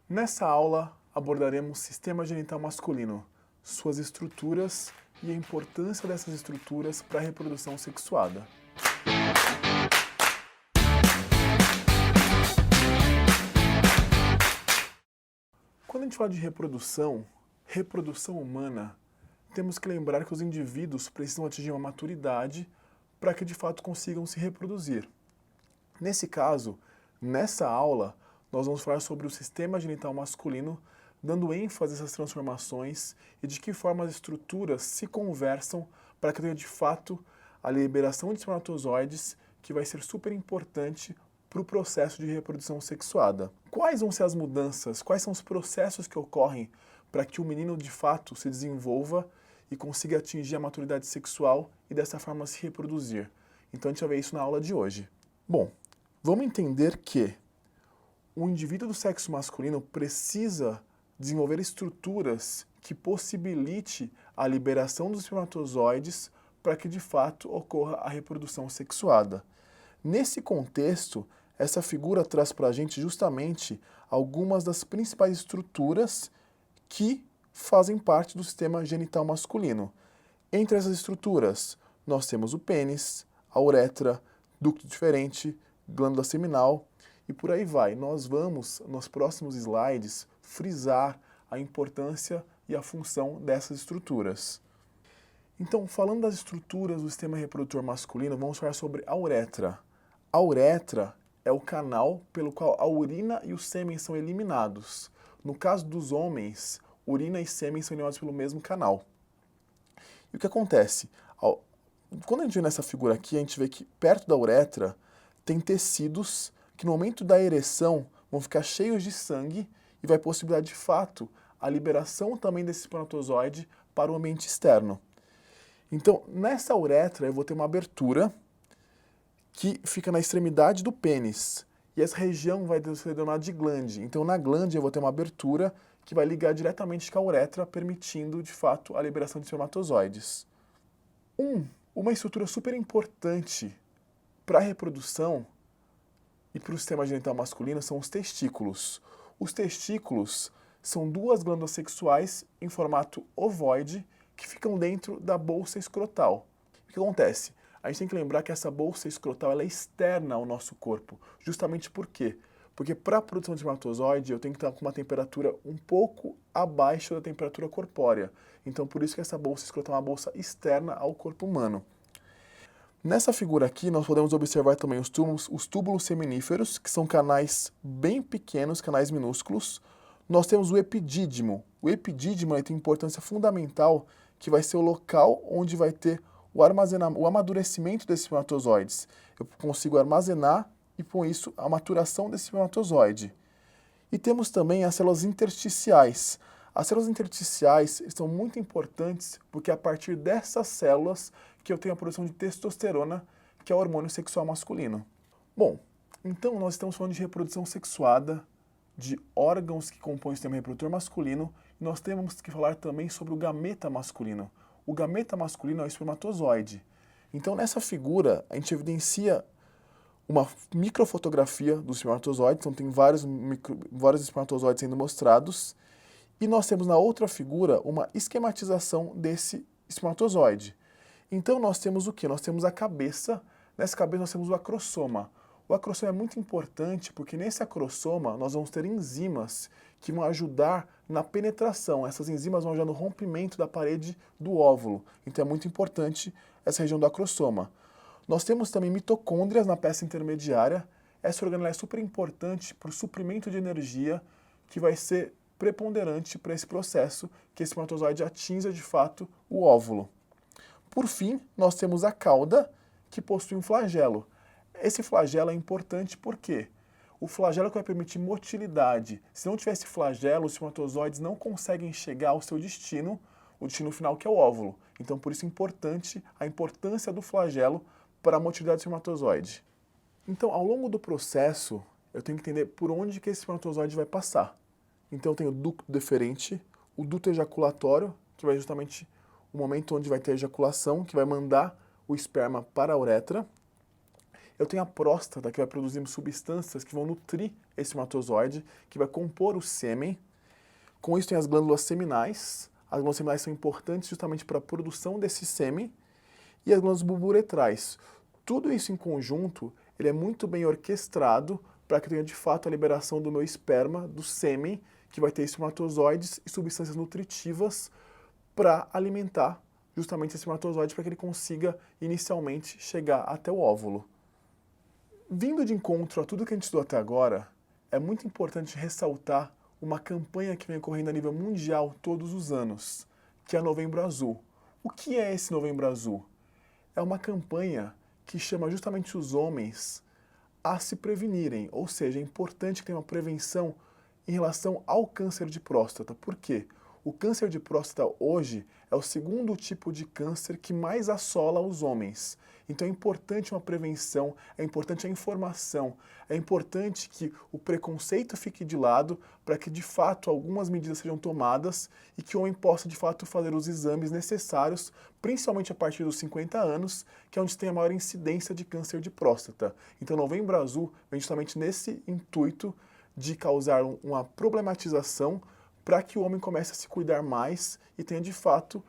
Nessa aula abordaremos sistema genital masculino, suas estruturas e a importância dessas estruturas para a reprodução sexuada. Quando a gente fala de reprodução humana, temos que lembrar que os indivíduos precisam atingir uma maturidade para que de fato consigam se reproduzir. Nesse caso, nessa aula, nós vamos falar sobre o sistema genital masculino, dando ênfase a essas transformações e de que forma as estruturas se conversam para que tenha de fato a liberação de espermatozoides, que vai ser super importante para o processo de reprodução sexuada. Quais vão ser as mudanças, quais são os processos que ocorrem para que o menino de fato se desenvolva e consiga atingir a maturidade sexual e dessa forma se reproduzir? Então a gente vai ver isso na aula de hoje. Bom, vamos entender que o indivíduo do sexo masculino precisa desenvolver estruturas que possibilite a liberação dos espermatozoides para que de fato ocorra a reprodução sexuada. Nesse contexto, essa figura traz para a gente justamente algumas das principais estruturas que fazem parte do sistema genital masculino. Entre essas estruturas, nós temos o pênis, a uretra, ducto deferente, glândula seminal e por aí vai. Nós vamos, nos próximos slides, frisar a importância e a função dessas estruturas. Então, falando das estruturas do sistema reprodutor masculino, vamos falar sobre a uretra. A uretra é o canal pelo qual a urina e o sêmen são eliminados. No caso dos homens, urina e sêmen são eliminados pelo mesmo canal. E o que acontece? Quando a gente vê nessa figura aqui, a gente vê que perto da uretra tem tecidos que no momento da ereção vão ficar cheios de sangue e vai possibilitar de fato a liberação também desse espermatozoide para o ambiente externo. Então, nessa uretra eu vou ter uma abertura que fica na extremidade do pênis. E essa região vai ser denominada de glande. Então, na glande eu vou ter uma abertura que vai ligar diretamente com a uretra, permitindo, de fato, a liberação de espermatozoides. Uma estrutura super importante para a reprodução e para o sistema genital masculino são os testículos. Os testículos são duas glândulas sexuais em formato ovoide que ficam dentro da bolsa escrotal. O que acontece? A gente tem que lembrar que essa bolsa escrotal ela é externa ao nosso corpo. Justamente por quê? Porque para a produção de espermatozoide eu tenho que estar com uma temperatura um pouco abaixo da temperatura corpórea. Então por isso que essa bolsa escrotal é uma bolsa externa ao corpo humano. Nessa figura aqui nós podemos observar também os túbulos seminíferos, que são canais bem pequenos, canais minúsculos. Nós temos o epidídimo. O epidídimo tem importância fundamental, que vai ser o local onde vai ter o amadurecimento desses espermatozoides. Eu consigo armazenar e, com isso, a maturação desse espermatozoide. E temos também as células intersticiais. As células intersticiais são muito importantes porque é a partir dessas células que eu tenho a produção de testosterona, que é o hormônio sexual masculino. Bom, então nós estamos falando de reprodução sexuada, de órgãos que compõem o sistema reprodutor masculino, e nós temos que falar também sobre o gameta masculino. O gameta masculino é o espermatozoide. Então, nessa figura, a gente evidencia uma microfotografia do espermatozoide, então tem vários espermatozoides sendo mostrados, e nós temos na outra figura uma esquematização desse espermatozoide. Então, nós temos o quê? Nós temos a cabeça, nessa cabeça nós temos o acrossoma. O acrossoma é muito importante porque nesse acrossoma nós vamos ter enzimas que vão ajudar na penetração. Essas enzimas vão ajudar no rompimento da parede do óvulo. Então é muito importante essa região do acrossoma. Nós temos também mitocôndrias na peça intermediária. Essa organela é super importante para o suprimento de energia que vai ser preponderante para esse processo que esse espermatozoide atinja de fato o óvulo. Por fim, nós temos a cauda que possui um flagelo. Esse flagelo é importante porque o flagelo que vai permitir motilidade. Se não tiver esse flagelo, os espermatozoides não conseguem chegar ao seu destino, o destino final que é o óvulo. Então, por isso é importante a importância do flagelo para a motilidade do espermatozoide. Então, ao longo do processo, eu tenho que entender por onde que esse espermatozoide vai passar. Então, eu tenho o ducto deferente, o duto ejaculatório, que vai justamente o momento onde vai ter a ejaculação, que vai mandar o esperma para a uretra. Eu tenho a próstata, que vai produzir substâncias que vão nutrir esse espermatozoide, que vai compor o sêmen. Com isso tem as glândulas seminais. As glândulas seminais são importantes justamente para a produção desse sêmen. E as glândulas bulboretrais. Tudo isso em conjunto, ele é muito bem orquestrado para que tenha de fato a liberação do meu esperma, do sêmen, que vai ter espermatozoides e substâncias nutritivas para alimentar justamente esse espermatozoide para que ele consiga inicialmente chegar até o óvulo. Vindo de encontro a tudo que a gente estudou até agora, é muito importante ressaltar uma campanha que vem ocorrendo a nível mundial todos os anos, que é a Novembro Azul. O que é esse Novembro Azul? É uma campanha que chama justamente os homens a se prevenirem, ou seja, é importante que tenha uma prevenção em relação ao câncer de próstata. Por quê? O câncer de próstata hoje é o segundo tipo de câncer que mais assola os homens. Então é importante uma prevenção, é importante a informação, é importante que o preconceito fique de lado para que de fato algumas medidas sejam tomadas e que o homem possa de fato fazer os exames necessários, principalmente a partir dos 50 anos, que é onde tem a maior incidência de câncer de próstata. Então Novembro Azul vem justamente nesse intuito de causar uma problematização para que o homem comece a se cuidar mais e tenha de fato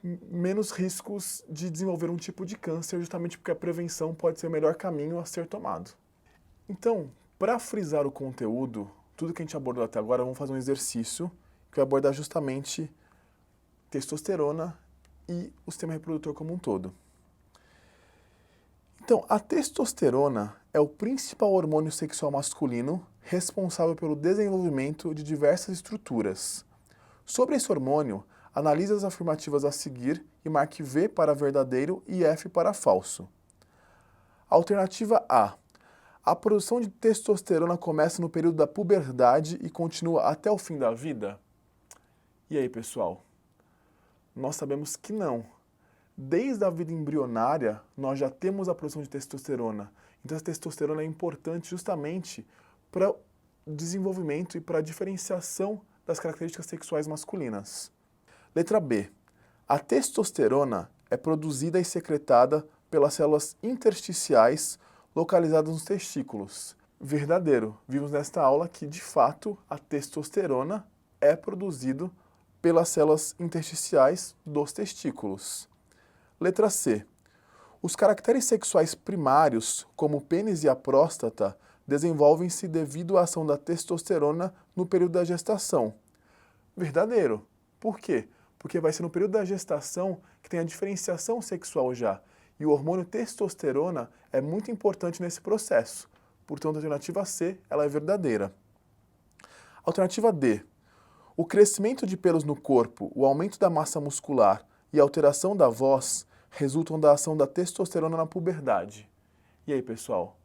menos riscos de desenvolver um tipo de câncer, justamente porque a prevenção pode ser o melhor caminho a ser tomado. Então, para frisar o conteúdo, tudo que a gente abordou até agora, vamos fazer um exercício que vai abordar justamente testosterona e o sistema reprodutor como um todo. Então, a testosterona é o principal hormônio sexual masculino responsável pelo desenvolvimento de diversas estruturas. Sobre esse hormônio, analise as afirmativas a seguir e marque V para verdadeiro e F para falso. Alternativa A. A produção de testosterona começa no período da puberdade e continua até o fim da vida? E aí, pessoal? Nós sabemos que não. Desde a vida embrionária, nós já temos a produção de testosterona. Então, a testosterona é importante justamente para o desenvolvimento e para a diferenciação das características sexuais masculinas. Letra B. A testosterona é produzida e secretada pelas células intersticiais localizadas nos testículos. Verdadeiro. Vimos nesta aula que, de fato, a testosterona é produzida pelas células intersticiais dos testículos. Letra C. Os caracteres sexuais primários, como o pênis e a próstata, desenvolvem-se devido à ação da testosterona no período da gestação. Verdadeiro. Por quê? Porque vai ser no período da gestação que tem a diferenciação sexual já. E o hormônio testosterona é muito importante nesse processo. Portanto, a alternativa C, ela é verdadeira. Alternativa D. O crescimento de pelos no corpo, o aumento da massa muscular e a alteração da voz resultam da ação da testosterona na puberdade. E aí, pessoal?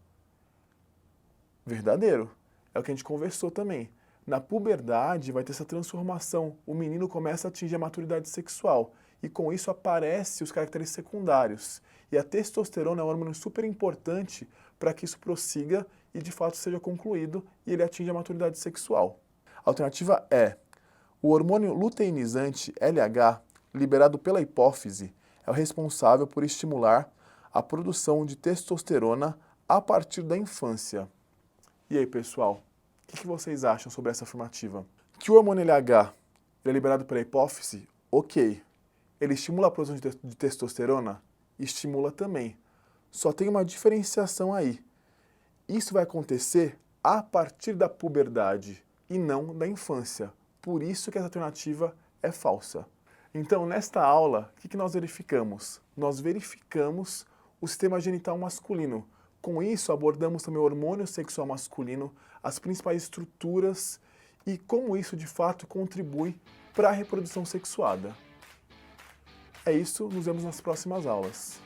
Verdadeiro. É o que a gente conversou também. Na puberdade vai ter essa transformação. O menino começa a atingir a maturidade sexual. E com isso aparecem os caracteres secundários. E a testosterona é um hormônio super importante para que isso prossiga e de fato seja concluído e ele atinja a maturidade sexual. Alternativa E. O hormônio luteinizante LH, liberado pela hipófise, é o responsável por estimular a produção de testosterona a partir da infância. E aí, pessoal, o que vocês acham sobre essa afirmativa? Que o hormônio LH é liberado pela hipófise? Ok. Ele estimula a produção de testosterona? Estimula também. Só tem uma diferenciação aí. Isso vai acontecer a partir da puberdade e não da infância. Por isso que essa alternativa é falsa. Então, nesta aula, o que nós verificamos? Nós verificamos o sistema genital masculino. Com isso, abordamos também o hormônio sexual masculino, as principais estruturas e como isso, de fato, contribui para a reprodução sexuada. É isso, nos vemos nas próximas aulas.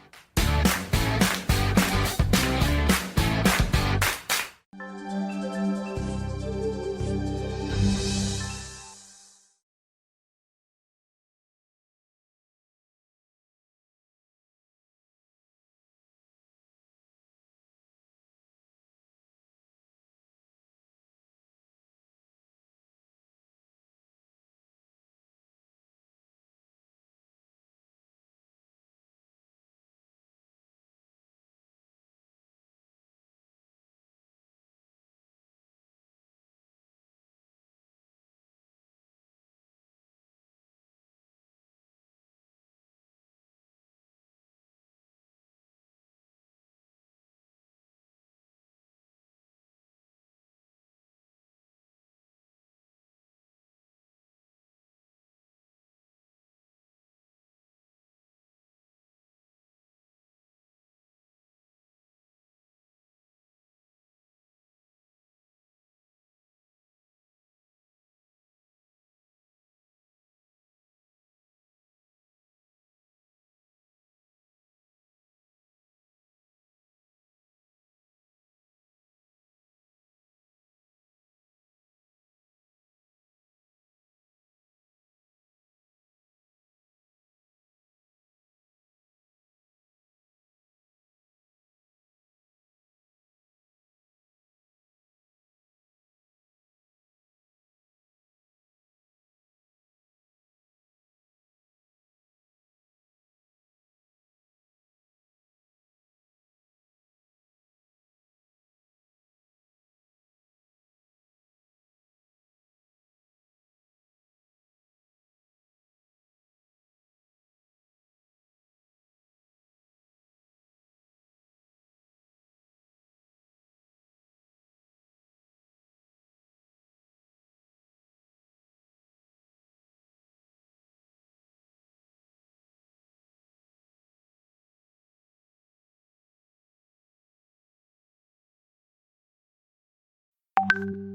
Música